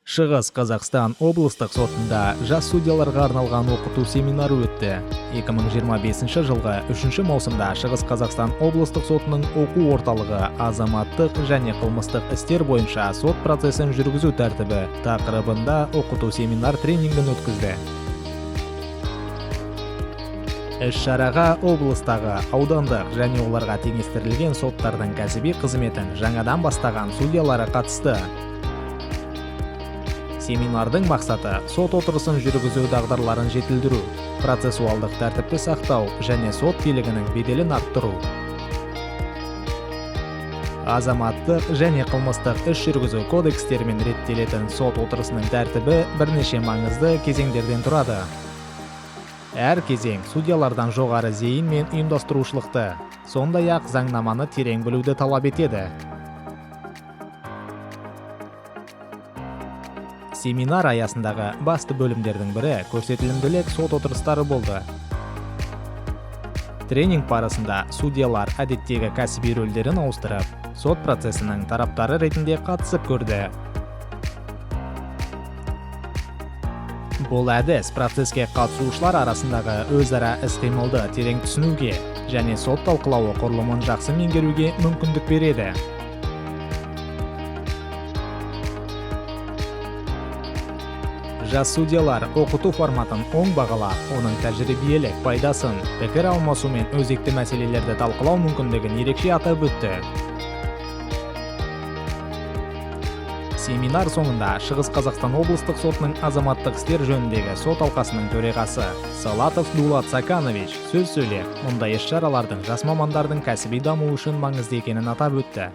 Шығыс Қазақстан облыстық сотында жас судьяларға арналған оқыту семинары өтті. 2025 жылғы 3 маусымда Шығыс Қазақстан облыстық сотының оқу орталығы азаматтық және қылмыстық істер бойынша сот процесін жүргізу тәртібі тақырыбында оқыту семинар тренингін өткізді. Іс-шараға облыстағы аудандық және оларға теңестірілген соттардың кәсіби қызметін жаңадан бастаған судьялары қатысты. Семинардың мақсаты сот отырысын жүргізу дағдыларын жетілдіру, процессуалдық тәртіпті сақтау және сот билігінің беделін арттыру. Азаматтық және қылмыстық іс жүргізу кодекстерімен реттелетін сот отырысының тәртібі бірнеше маңызды кезеңдерден тұрады. Әр кезең судьялардан жоғары зейін мен ұйымдастырушылықты, сондай-ақ заңнаманы терең білуді талап етеді. Семинар аясындағы басты бөлімдердің бірі көрсетілімділік сот отырыстары болды. Тренинг барысында судьялар әдеттегі кәсіби рөлдерін ауыстырып, сот процесінің тараптары ретінде қатысып көрді. Бұл әдіс процеске қатысушылар арасындағы өзара іс-қимылды терең түсінуге және сот талқылауы құрылымын жақсы меңгеруге мүмкіндік береді. Жас судьялар оқыту форматын оң бағалап, оның тәжірибелік пайдасын, пікір алмасу мен өзекті мәселелерді талқылау мүмкіндігін ерекше атап өтті. Семинар соңында Шығыс Қазақстан облыстық сотының азаматтық істер жөніндегі сот алқасының төрағасы Салатов Дулат Саканович сөз сөйлеп, мұндай іс-шаралардың жас мамандардың кәсіби дамуы үшін маңызды екенін атап өтті.